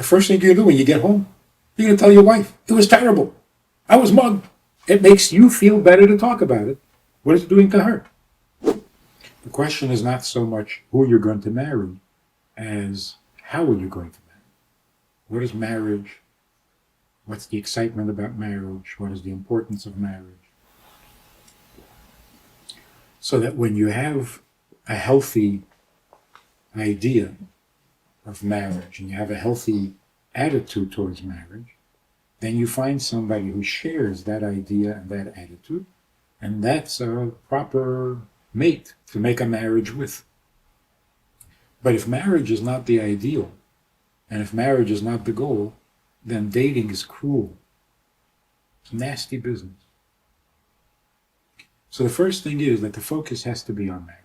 first thing you're going to do when you get home, you're going to tell your wife, it was terrible. I was mugged. It makes you feel better to talk about it. What is it doing to her? The question is not so much who you're going to marry as how are you going to marry? What is marriage? What's the excitement about marriage? What is the importance of marriage? So that when you have a healthy idea of marriage and you have a healthy attitude towards marriage, then you find somebody who shares that idea and that attitude, and that's a proper mate to make a marriage with. But if marriage is not the ideal, and if marriage is not the goal, then dating is cruel. It's nasty business. So the first thing is that the focus has to be on marriage.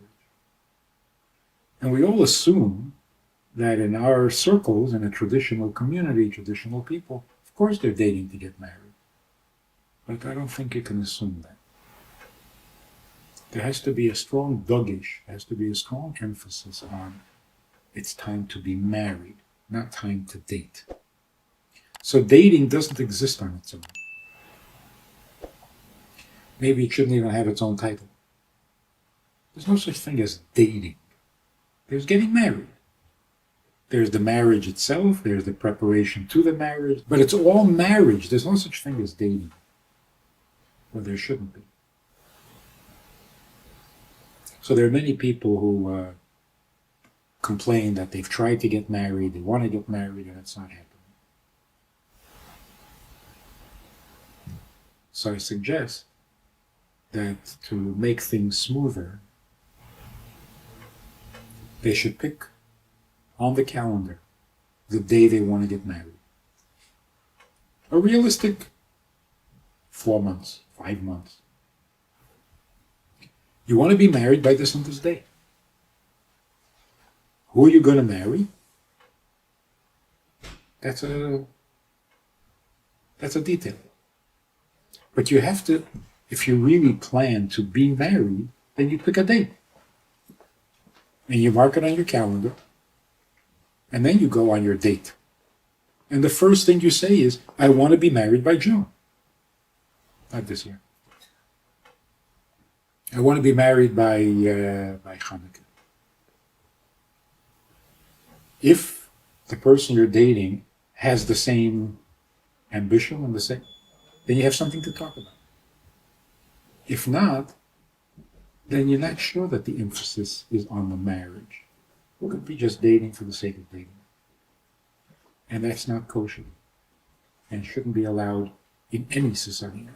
And we all assume that in our circles, in a traditional community, traditional people, of course they're dating to get married. But I don't think you can assume that. There has to be a strong dogish, there has to be a strong emphasis on it's time to be married, not time to date. So dating doesn't exist on its own. Maybe it shouldn't even have its own title. There's no such thing as dating. There's getting married. There's the marriage itself, there's the preparation to the marriage, but it's all marriage. There's no such thing as dating. Well, there shouldn't be. So there are many people who complain that they've tried to get married, they want to get married, and it's not happening. So I suggest that to make things smoother, they should pick on the calendar the day they want to get married. A realistic 4 months, 5 months. You want to be married by this and this day. Who are you going to marry? That's a detail. But you have to, if you really plan to be married, then you pick a date. And you mark it on your calendar. And then you go on your date. And the first thing you say is, I want to be married by June. Not this year. I want to be married by Hanukkah. If the person you're dating has the same ambition and the same, then you have something to talk about. If not, then you're not sure that the emphasis is on the marriage. It could be just dating for the sake of dating. And that's not kosher. And shouldn't be allowed in any society.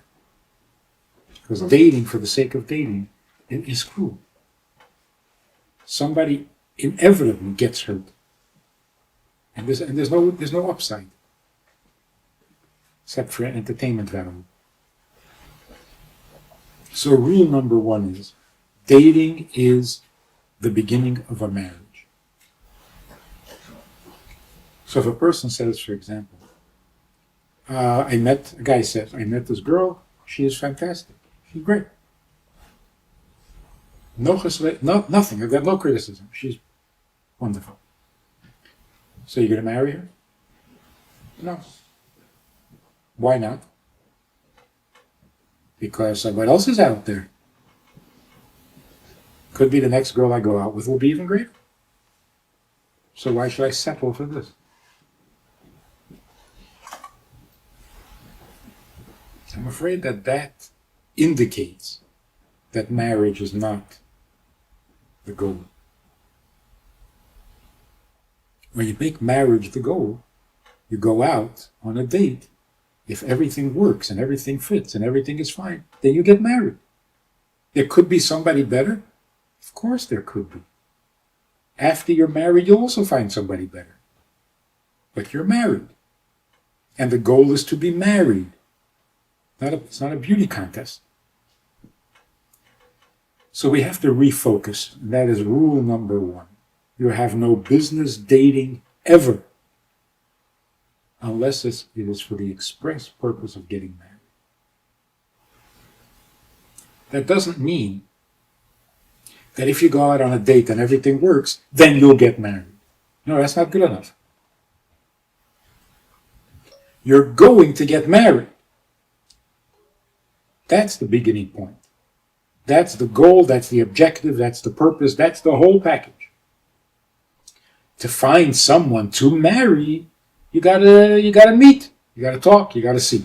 Because dating for the sake of dating is cruel. Somebody inevitably gets hurt. And there's no upside. Except for entertainment value. So rule number 1 is, dating is the beginning of a marriage. So if a person says, for example, a guy says, I met this girl, she is fantastic, she's great. Nothing, I've got no criticism, she's wonderful. So you're going to marry her? No. Why not? Because what else is out there? Could be the next girl I go out with will be even greater. So why should I settle for this? I'm afraid that indicates that marriage is not the goal. When you make marriage the goal, you go out on a date. If everything works and everything fits and everything is fine, then you get married. There could be somebody better. Of course there could be. After you're married, you'll also find somebody better. But you're married. And the goal is to be married. It's not a beauty contest. So we have to refocus. That is rule number 1. You have no business dating ever, unless it is for the express purpose of getting married. That doesn't mean that if you go out on a date and everything works, then you'll get married. No, that's not good enough. You're going to get married. That's the beginning point. That's the goal, that's the objective, that's the purpose, that's the whole package. To find someone to marry, you gotta meet, you gotta talk, you gotta see.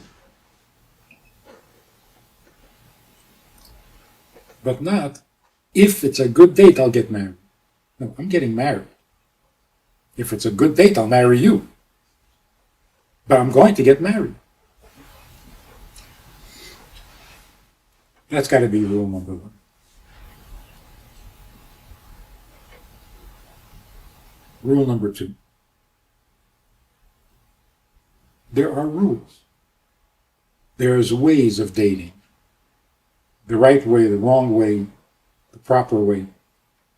But not, if it's a good date, I'll get married. No, I'm getting married. If it's a good date, I'll marry you. But I'm going to get married. That's got to be rule number one. Rule number two. There are rules. There's ways of dating. The right way, the wrong way, the proper way.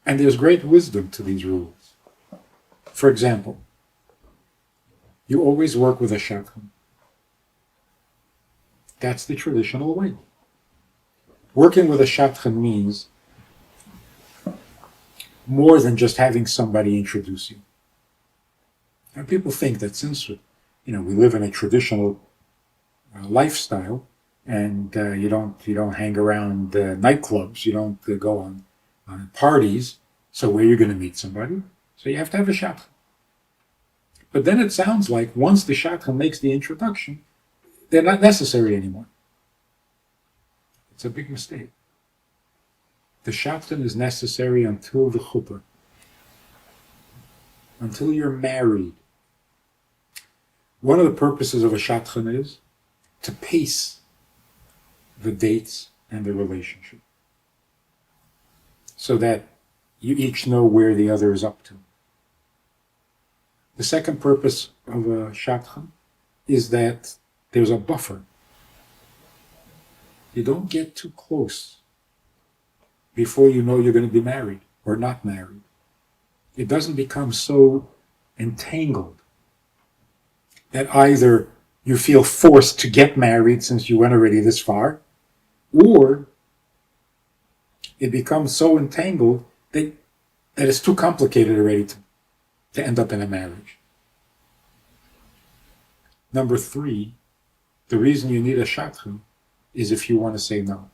And there's great wisdom to these rules. For example, you always work with a shadchan. That's the traditional way. Working with a shadchan means more than just having somebody introduce you. And people think that since we live in a traditional lifestyle, and you don't hang around nightclubs, you don't go on parties. So where are you going to meet somebody? So you have to have a shadchan. But then it sounds like once the shadchan makes the introduction, they're not necessary anymore. It's a big mistake. The shadchan is necessary until the chuppah, until you're married. One of the purposes of a shadchan is to pace the dates and the relationship, so that you each know where the other is up to. The second purpose of a shadchan is that there's a buffer. You don't get too close before you know you're going to be married or not married. It doesn't become so entangled that either you feel forced to get married since you went already this far, or it becomes so entangled that it's too complicated already to end up in a marriage. Number three, the reason you need a shadchan is if you want to say no.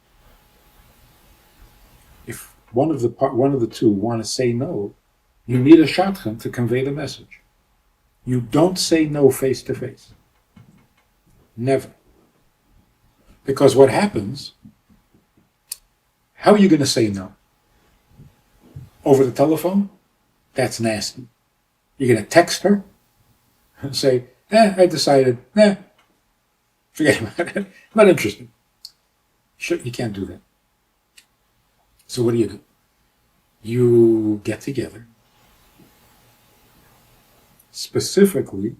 If one of the two want to say no, you need a shadchan to convey the message. You don't say no face to face. Never. Because what happens, how are you going to say no? Over the telephone? That's nasty. You're going to text her and say, I decided, forget about it. I'm not interested. Sure, you can't do that. So what do? You get together, specifically,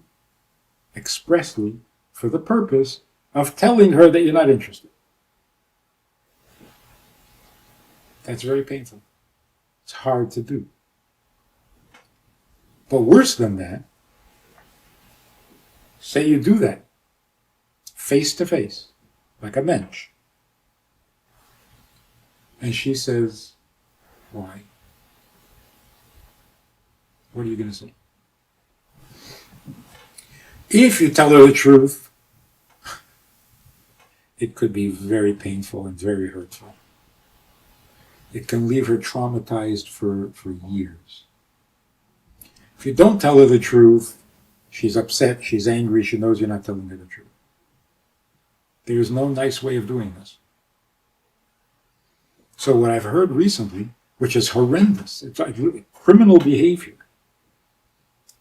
expressly, for the purpose of telling her that you're not interested. That's very painful. It's hard to do. But worse than that, say you do that, face to face, like a mensch. And she says, why? What are you going to say? If you tell her the truth, it could be very painful and very hurtful. It can leave her traumatized for years. If you don't tell her the truth, she's upset, she's angry, she knows you're not telling her the truth. There's no nice way of doing this. So what I've heard recently, which is horrendous, it's like criminal behavior.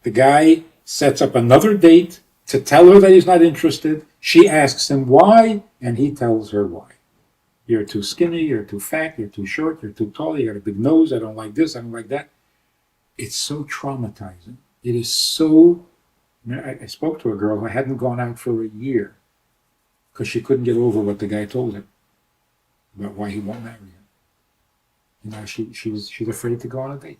The guy sets up another date to tell her that he's not interested. She asks him why, and he tells her why. You're too skinny, you're too fat, you're too short, you're too tall, you got a big nose, I don't like this, I don't like that. It's so traumatizing. It is so... I spoke to a girl who hadn't gone out for a year because she couldn't get over what the guy told her about why he won't marry her. You know, she's afraid to go on a date.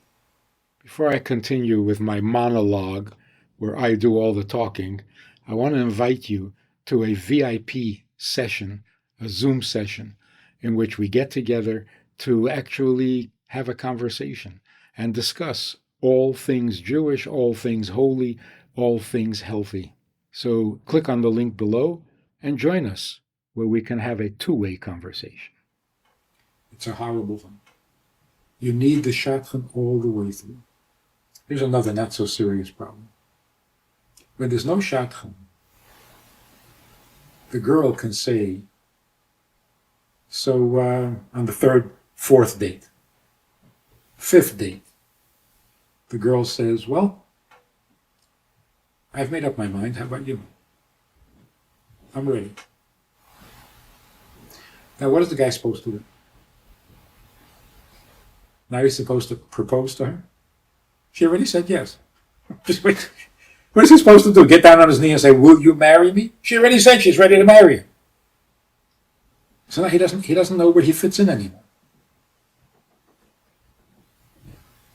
Before I continue with my monologue, where I do all the talking, I want to invite you to a VIP session, a Zoom session, in which we get together to actually have a conversation and discuss all things Jewish, all things holy, all things healthy. So click on the link below and join us where we can have a two-way conversation. It's a horrible thing. You need the shadchan all the way through. Here's another not so serious problem. When there's no shadchan, the girl can say, so on the third, fourth date, fifth date, the girl says, well, I've made up my mind. How about you? I'm ready. Now, what is the guy supposed to do? Now he's supposed to propose to her? She already said yes. What is he supposed to do? Get down on his knee and say, will you marry me? She already said she's ready to marry him. So now he doesn't know where he fits in anymore.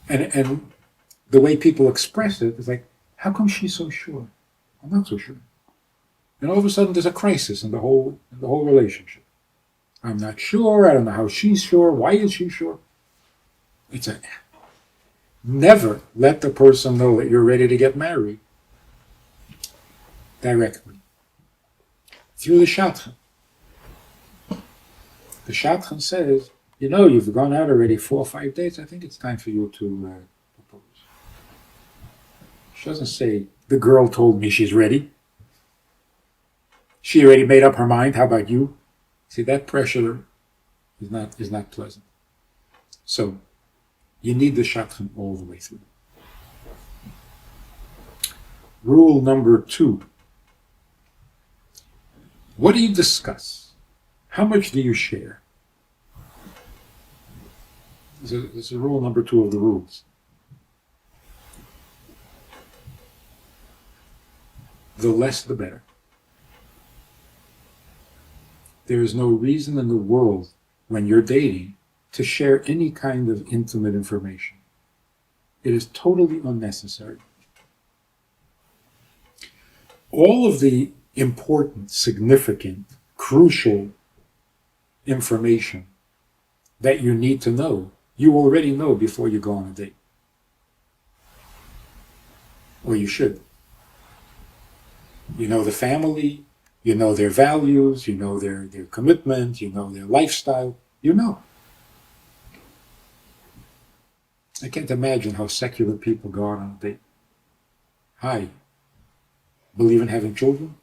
And the way people express it is like, how come she's so sure? I'm not so sure. And all of a sudden there's a crisis in the whole relationship. I'm not sure. I don't know how she's sure. Why is she sure? Never let the person know that you're ready to get married directly. Through the shadchan. The shadchan says, you've gone out already 4 or 5 dates. I think it's time for you to propose. She doesn't say, the girl told me she's ready. She already made up her mind. How about you? See, that pressure is not pleasant. So, you need the shadchan all the way through. Rule number 2. What do you discuss? How much do you share? This is rule number 2 of the rules. The less, the better. There is no reason in the world when you're dating to share any kind of intimate information. It is totally unnecessary. All of the important, significant, crucial information that you need to know, you already know before you go on a date. Or you should. You know the family, you know their values, you know their commitment, you know their lifestyle, you know. I can't imagine how secular people go out on a date. Hi, believe in having children?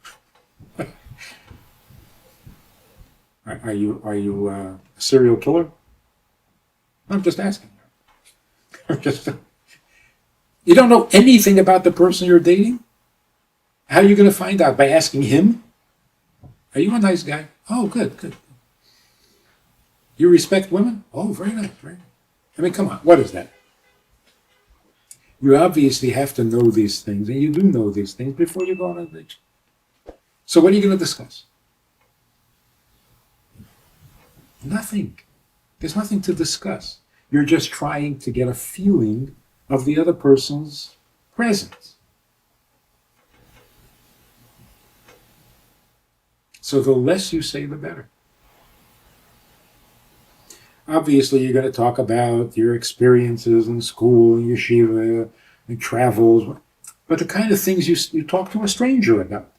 Are you a serial killer? I'm just asking. You don't know anything about the person you're dating? How are you going to find out? By asking him? Are you a nice guy? Oh, good. You respect women? Oh, very nice, very nice. I mean, come on, what is that? You obviously have to know these things, and you do know these things before you go on a date. So what are you going to discuss? Nothing. There's nothing to discuss. You're just trying to get a feeling of the other person's presence. So the less you say, the better. Obviously, you're going to talk about your experiences in school, and yeshiva, and travels, but the kind of things you talk to a stranger about.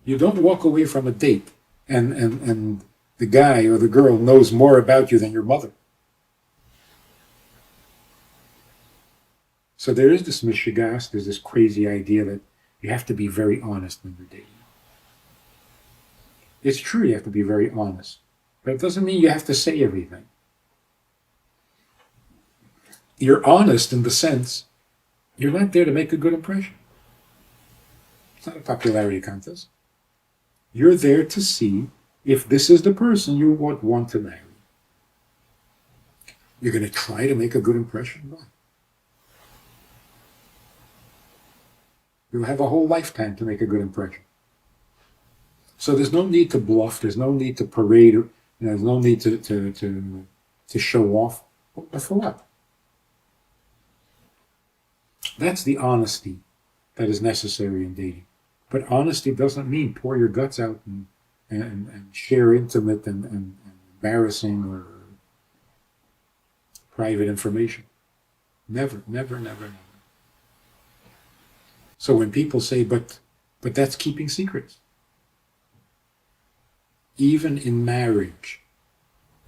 You don't walk away from a date and the guy or the girl knows more about you than your mother. So there is this mishigas, there's this crazy idea that you have to be very honest when you're dating. It's true you have to be very honest, but it doesn't mean you have to say everything. You're honest in the sense you're not there to make a good impression. It's not a popularity contest. You're there to see if this is the person you would want to marry. You're going to try to make a good impression? No. You'll have a whole lifetime to make a good impression. So there's no need to bluff. There's no need to parade. There's no need to show off. But for what? That's the honesty that is necessary in dating. But honesty doesn't mean pour your guts out and share intimate and embarrassing or private information. Never. So when people say, but that's keeping secrets. Even in marriage,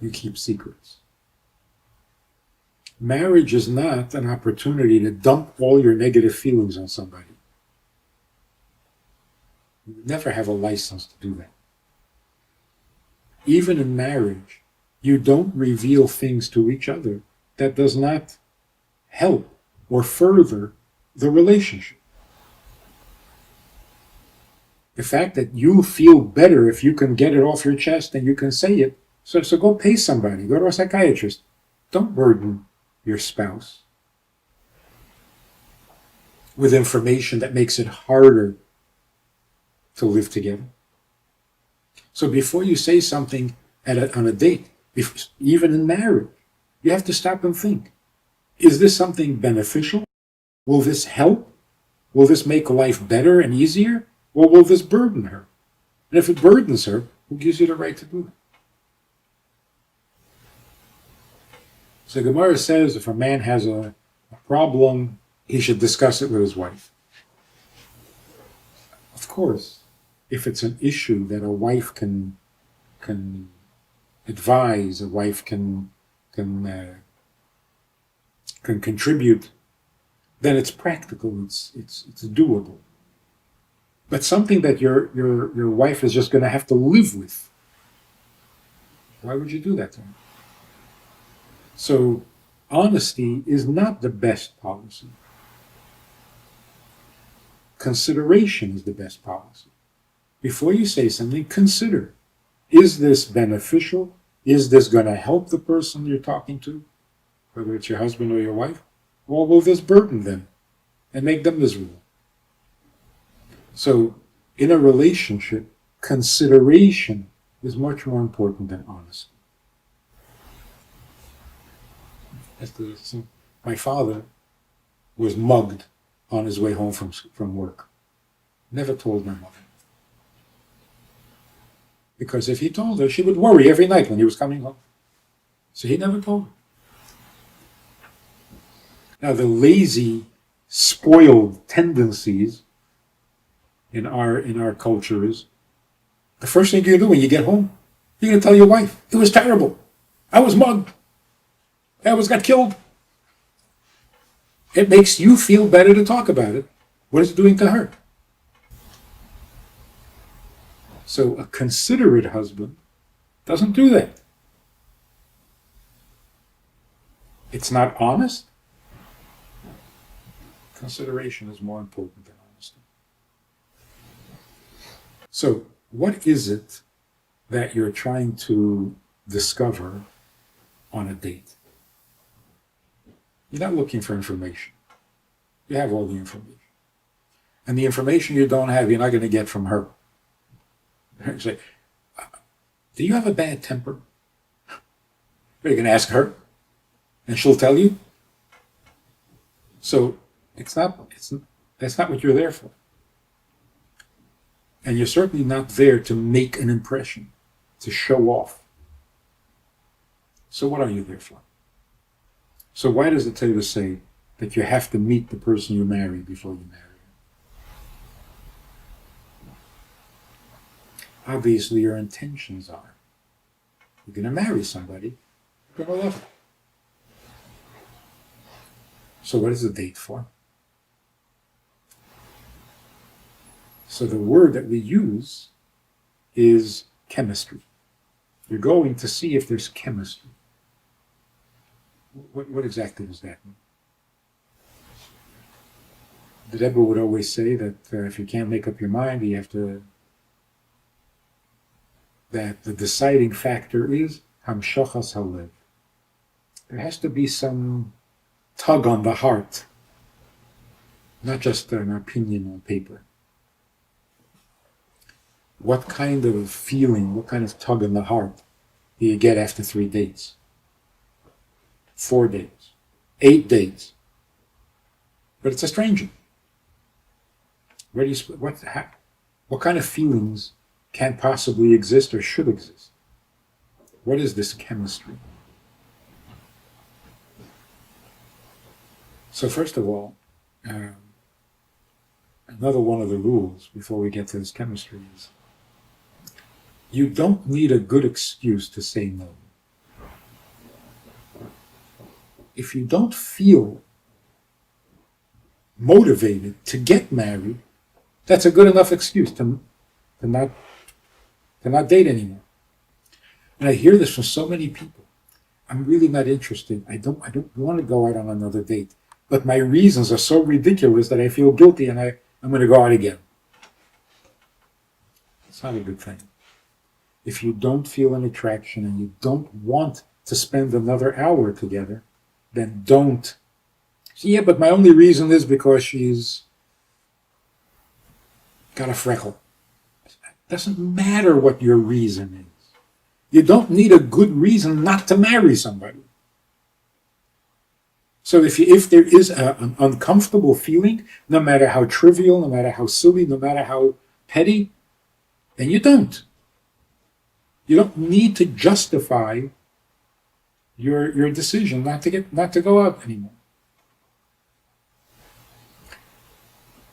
you keep secrets. Marriage is not an opportunity to dump all your negative feelings on somebody. You never have a license to do that. Even in marriage, you don't reveal things to each other that does not help or further the relationship. The fact that you feel better if you can get it off your chest and you can say it, so go pay somebody, go to a psychiatrist. Don't burden your spouse with information that makes it harder to live together. So before you say something on a date, even in marriage, you have to stop and think, is this something beneficial? Will this help? Will this make life better and easier? Or will this burden her? And if it burdens her, who gives you the right to do it? So Gemara says if a man has a problem, he should discuss it with his wife. Of course, if it's an issue that a wife can advise, a wife can contribute, then it's practical, it's doable. But something that your wife is just going to have to live with, why would you do that to her? So honesty is not the best policy. Consideration is the best policy. Before you say something, consider, is this beneficial? Is this going to help the person you're talking to, whether it's your husband or your wife? Or will this burden them and make them miserable? So in a relationship, consideration is much more important than honesty. My father was mugged on his way home from work. Never told my mother. Because if he told her, she would worry every night when he was coming home. So he never told her. Now the lazy, spoiled tendencies in our culture is, the first thing you're going to do when you get home, you're going to tell your wife, it was terrible. I was mugged. I almost got killed. It makes you feel better to talk about it. What is it doing to her? So a considerate husband doesn't do that. It's not honest. Consideration is more important than honesty. So what is it that you're trying to discover on a date? You're not looking for information. You have all the information. And the information you don't have, you're not going to get from her. You say, do you have a bad temper? You're going to ask her, and she'll tell you. So that's not what you're there for. And you're certainly not there to make an impression, to show off. So what are you there for? So why does the Torah say that you have to meet the person you marry before you marry her? Obviously, your intentions are, you're going to marry somebody, you're going to love her. So what is the date for? So the word that we use is chemistry. You're going to see if there's chemistry. What exactly does that mean? The Rebbe would always say that if you can't make up your mind, you have to. That the deciding factor is hamshachas halev. There has to be some tug on the heart, not just an opinion on paper. What kind of feeling, what kind of tug on the heart do you get after 3 dates? 4 days, 8 days. But it's a stranger. What kind of feelings can't possibly exist or should exist? What is this chemistry? So first of all, Another one of the rules before we get to this chemistry is you don't need a good excuse to say no. If you don't feel motivated to get married, that's a good enough excuse to not date anymore. And I hear this from so many people. I'm really not interested. I don't want to go out on another date. But my reasons are so ridiculous that I feel guilty and I'm going to go out again. It's not a good thing. If you don't feel an attraction and you don't want to spend another hour together, then don't. Yeah, but my only reason is because she's got a freckle. It doesn't matter what your reason is. You don't need a good reason not to marry somebody. So if there is an uncomfortable feeling, no matter how trivial, no matter how silly, no matter how petty, then you don't. You don't need to justify your decision not to go out anymore.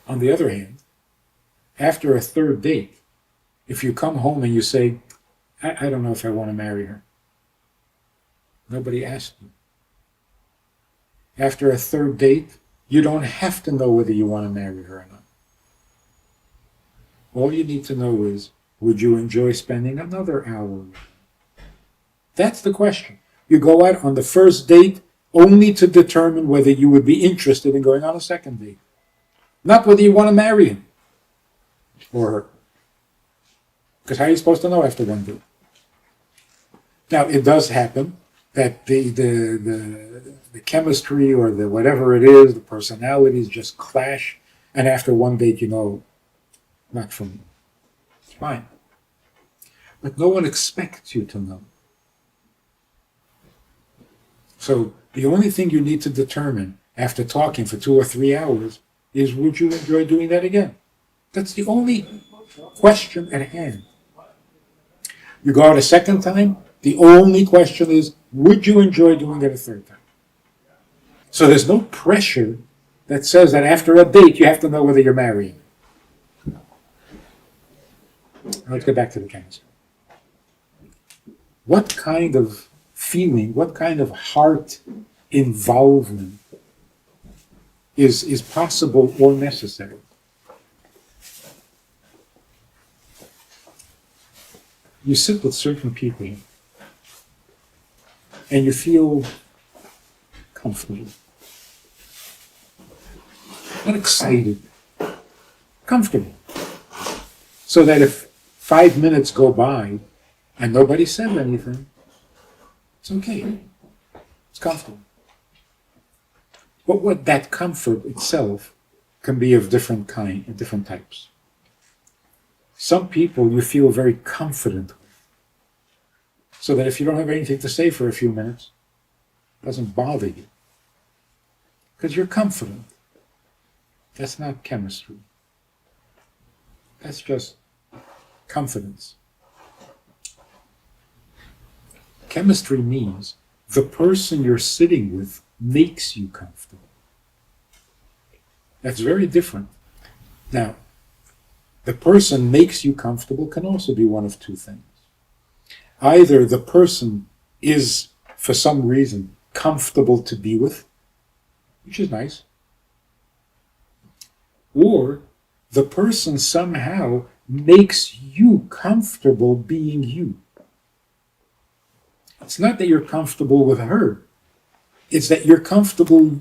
On the other hand, after a third date, if you come home and you say, I don't know if I want to marry her. Nobody asked you. After a third date, you don't have to know whether you want to marry her or not. All you need to know is, would you enjoy spending another hour with her? That's the question. You go out on the first date only to determine whether you would be interested in going on a second date. Not whether you want to marry him or her. Because how are you supposed to know after one date? Now, it does happen that the chemistry or the whatever it is, the personalities just clash, and after one date, not for me. It's fine. But no one expects you to know. So the only thing you need to determine after talking for 2 or 3 hours is, would you enjoy doing that again? That's the only question at hand. You go out a second time, the only question is, would you enjoy doing it a third time? So there's no pressure that says that after a date you have to know whether you're marrying. Let's get back to the chemistry. What kind of feeling, what kind of heart involvement is possible or necessary? You sit with certain people and you feel comfortable, not excited, comfortable. So that if 5 minutes go by and nobody said anything, it's okay. It's comfortable. But what that comfort itself can be of different types. Some people you feel very confident with, so that if you don't have anything to say for a few minutes, it doesn't bother you. Because you're confident. That's not chemistry. That's just confidence. Chemistry means the person you're sitting with makes you comfortable. That's very different. Now, the person makes you comfortable can also be one of two things. Either the person is, for some reason, comfortable to be with, which is nice, or the person somehow makes you comfortable being you. It's not that you're comfortable with her, it's that you're comfortable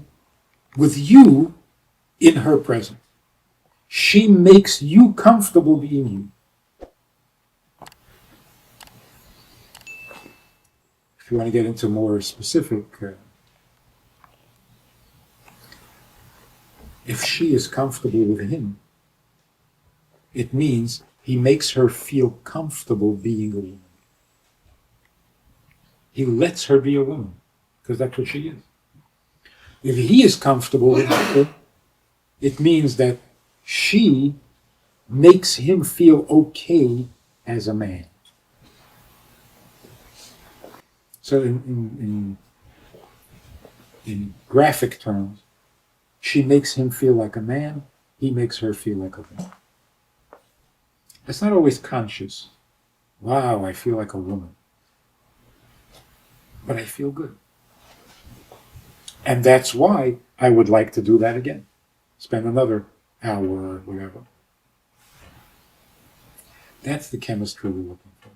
with you in her presence. She makes you comfortable being you. If you want to get into more specific, if she is comfortable with him, it means he makes her feel comfortable being a woman. He lets her be a woman, because that's what she is. If he is comfortable with her, it means that she makes him feel okay as a man. So in graphic terms, she makes him feel like a man, he makes her feel like a woman. It's not always conscious. Wow, I feel like a woman. But I feel good. And that's why I would like to do that again. Spend another hour or whatever. That's the chemistry we're looking for.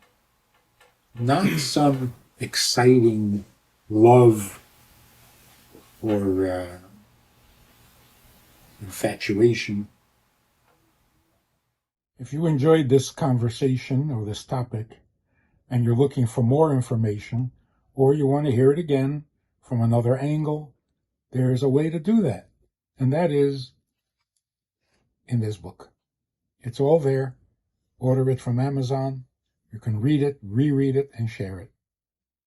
Not some exciting love or infatuation. If you enjoyed this conversation or this topic, and you're looking for more information, or you want to hear it again from another angle, there's a way to do that. And that is in this book. It's all there. Order it from Amazon. You can read it, reread it, and share it.